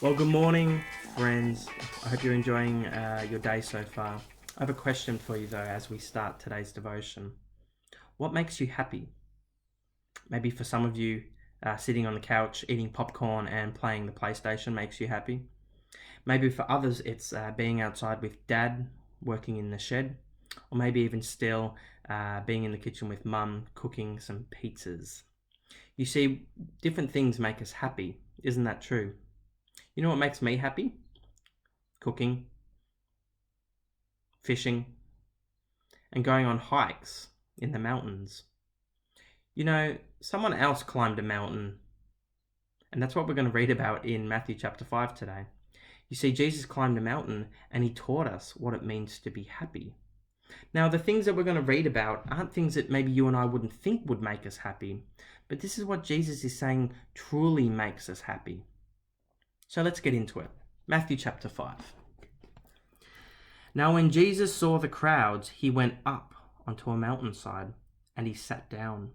Well, good morning, friends. I hope you're enjoying your day so far. I have a question for you, though, as we start today's devotion. What makes you happy? Maybe for some of you, sitting on the couch, eating popcorn and playing the PlayStation makes you happy. Maybe for others, it's being outside with Dad, working in the shed, or maybe even still being in the kitchen with Mum, cooking some pizzas. You see, different things make us happy. Isn't that true? You know what makes me happy? Cooking, fishing, and going on hikes in the mountains. You know, someone else climbed a mountain, and that's what we're going to read about in Matthew chapter 5 today. You see, Jesus climbed a mountain and he taught us what it means to be happy. Now, the things that we're going to read about aren't things that maybe you and I wouldn't think would make us happy, but this is what Jesus is saying truly makes us happy. So let's get into it. Matthew chapter 5. Now when Jesus saw the crowds, he went up onto a mountainside and he sat down.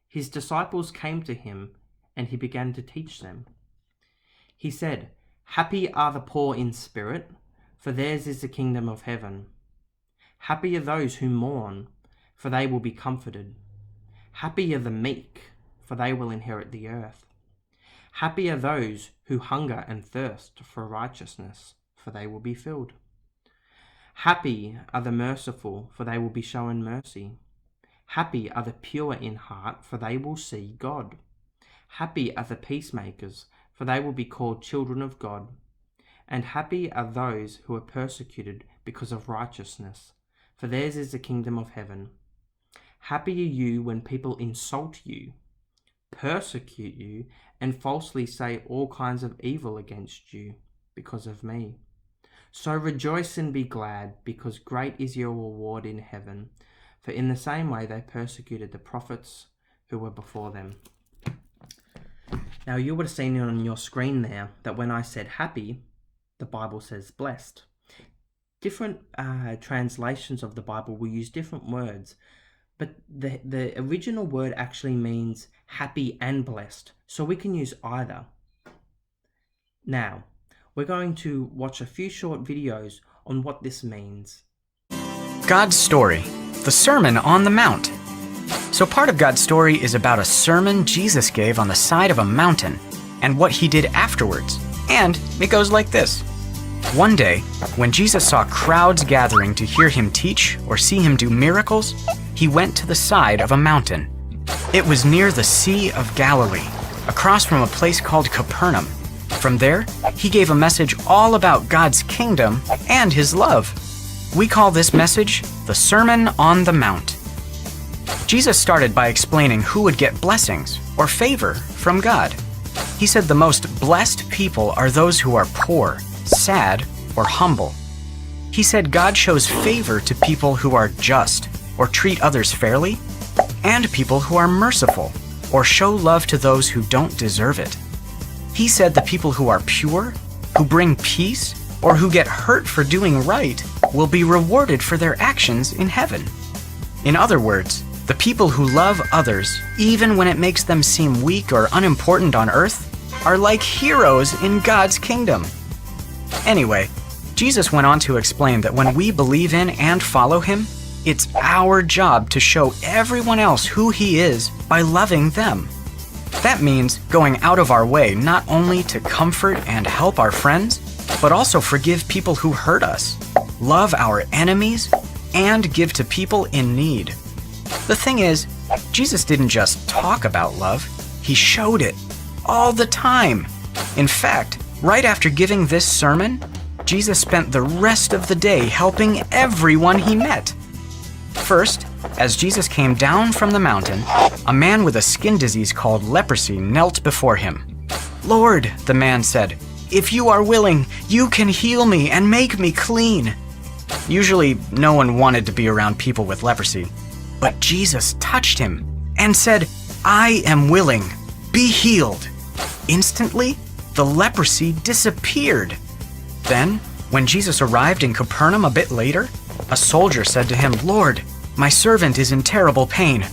His disciples came to him and he began to teach them. He said, "Happy are the poor in spirit, for theirs is the kingdom of heaven. Happy are those who mourn, for they will be comforted. Happy are the meek, for they will inherit the earth. Happy are those who hunger and thirst for righteousness, for they will be filled. Happy are the merciful, for they will be shown mercy. Happy are the pure in heart, for they will see God. Happy are the peacemakers, for they will be called children of God. And happy are those who are persecuted because of righteousness, for theirs is the kingdom of heaven. Happy are you when people insult you, persecute you, and falsely say all kinds of evil against you because of me. So rejoice and be glad, because great is your reward in heaven. For in the same way they persecuted the prophets who were before them." Now you would have seen on your screen there that when I said happy, the Bible says blessed. Different translations of the Bible will use different words, but the original word actually means happy and blessed, so we can use either. Now, we're going to watch a few short videos on what this means. God's story, the Sermon on the Mount. So part of God's story is about a sermon Jesus gave on the side of a mountain and what he did afterwards. And it goes like this. One day, when Jesus saw crowds gathering to hear him teach or see him do miracles, he went to the side of a mountain. It was near the Sea of Galilee, across from a place called Capernaum. From there, he gave a message all about God's kingdom and his love. We call this message the Sermon on the Mount. Jesus started by explaining who would get blessings or favor from God. He said the most blessed people are those who are poor, sad, or humble. He said God shows favor to people who are just or treat others fairly, and people who are merciful or show love to those who don't deserve it. He said the people who are pure, who bring peace, or who get hurt for doing right will be rewarded for their actions in heaven. In other words, the people who love others, even when it makes them seem weak or unimportant on earth, are like heroes in God's kingdom. Anyway, Jesus went on to explain that when we believe in and follow him, it's our job to show everyone else who he is by loving them. That means going out of our way not only to comfort and help our friends, but also forgive people who hurt us, love our enemies, and give to people in need. The thing is, Jesus didn't just talk about love, he showed it all the time. In fact, right after giving this sermon, Jesus spent the rest of the day helping everyone he met. First, as Jesus came down from the mountain, a man with a skin disease called leprosy knelt before him. "Lord," the man said, "if you are willing, you can heal me and make me clean." Usually, no one wanted to be around people with leprosy, but Jesus touched him and said, "I am willing, be healed." Instantly, the leprosy disappeared. Then, when Jesus arrived in Capernaum a bit later, a soldier said to him, "Lord, my servant is in terrible pain."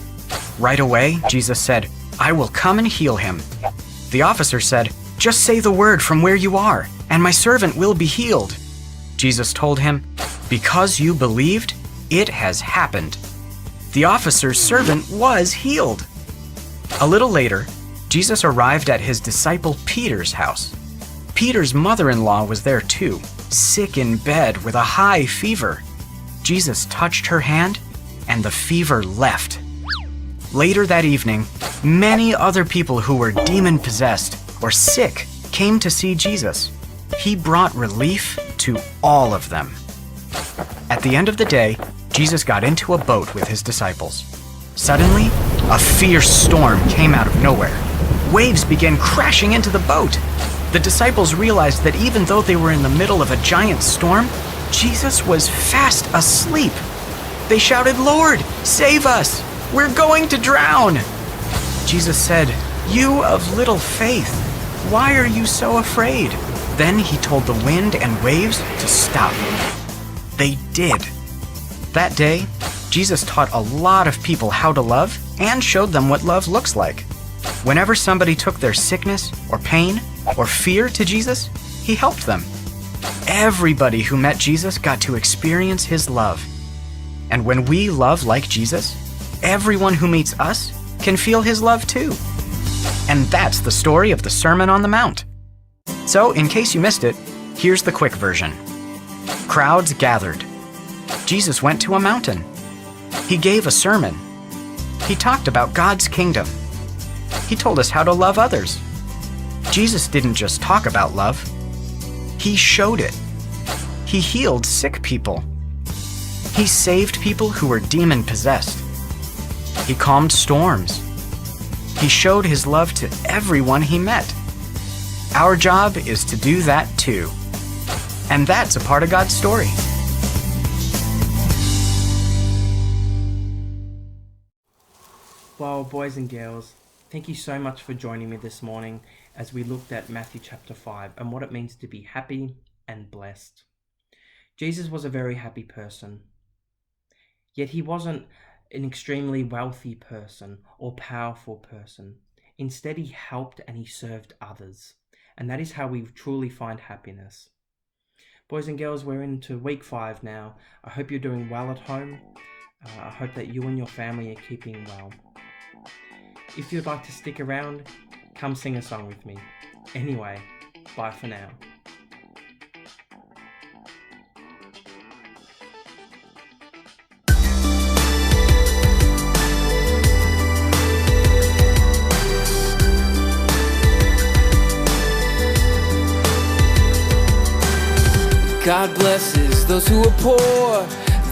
Right away, Jesus said, "I will come and heal him." The officer said, "Just say the word from where you are, and my servant will be healed." Jesus told him, "Because you believed, it has happened." The officer's servant was healed. A little later, Jesus arrived at his disciple Peter's house. Peter's mother-in-law was there too, sick in bed with a high fever. Jesus touched her hand, and the fever left. Later that evening, many other people who were demon-possessed or sick came to see Jesus. He brought relief to all of them. At the end of the day, Jesus got into a boat with his disciples. Suddenly, a fierce storm came out of nowhere. Waves began crashing into the boat. The disciples realized that even though they were in the middle of a giant storm, Jesus was fast asleep. They shouted, "Lord, save us! We're going to drown!" Jesus said, "You of little faith, why are you so afraid?" Then he told the wind and waves to stop. They did. That day, Jesus taught a lot of people how to love and showed them what love looks like. Whenever somebody took their sickness or pain or fear to Jesus, he helped them. Everybody who met Jesus got to experience his love. And when we love like Jesus, everyone who meets us can feel his love too. And that's the story of the Sermon on the Mount. So, in case you missed it, here's the quick version. Crowds gathered. Jesus went to a mountain. He gave a sermon. He talked about God's kingdom. He told us how to love others. Jesus didn't just talk about love. He showed it. He healed sick people. He saved people who were demon-possessed. He calmed storms. He showed his love to everyone he met. Our job is to do that too. And that's a part of God's story. Well, boys and girls, thank you so much for joining me this morning as we looked at Matthew chapter 5 and what it means to be happy and blessed. Jesus was a very happy person, yet he wasn't an extremely wealthy person or powerful person. Instead, he helped and he served others, and that is how we truly find happiness. Boys and girls, we're into week 5 now. I hope you're doing well at home. I hope that you and your family are keeping well. If you'd like to stick around, come sing a song with me. Anyway, bye for now. God blesses those who are poor,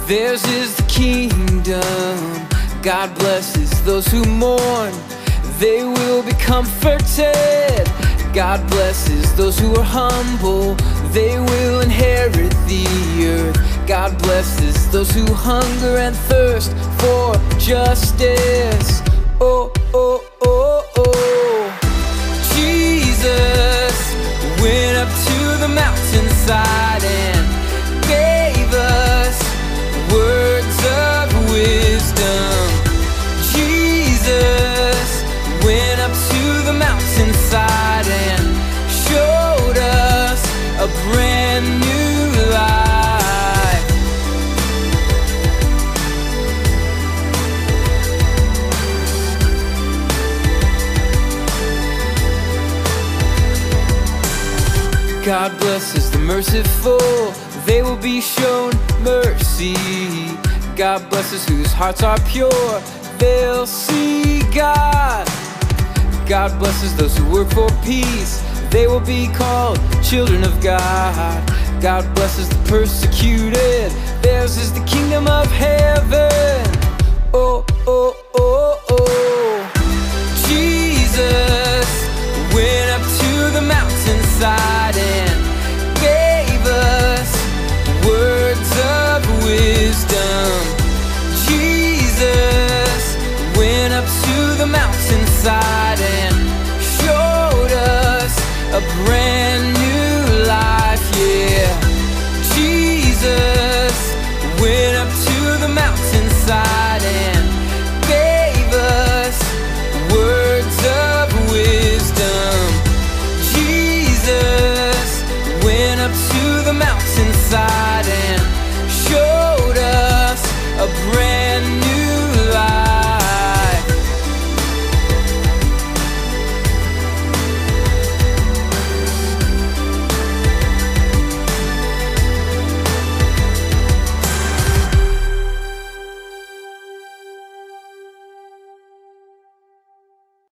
theirs is the kingdom. God blesses those who mourn, they will be comforted. God blesses those who are humble, they will inherit the earth. God blesses those who hunger and thirst for justice. Oh, oh, oh, oh. Jesus went up to the mountainside and gave us words of wisdom. Jesus went up to the mountainside and showed us a brand new life. God blesses the merciful, they will be shown mercy. God blesses whose hearts are pure, they'll see God. God blesses those who work for peace, they will be called children of God. God blesses the persecuted, theirs is the kingdom of heaven. Oh, oh, oh, oh. Jesus went up to the mountainside and gave us words of wisdom. Jesus went up to the mountainside and showed us a brand new life, yeah. Jesus went up to the mountainside and gave us words of wisdom. inside. And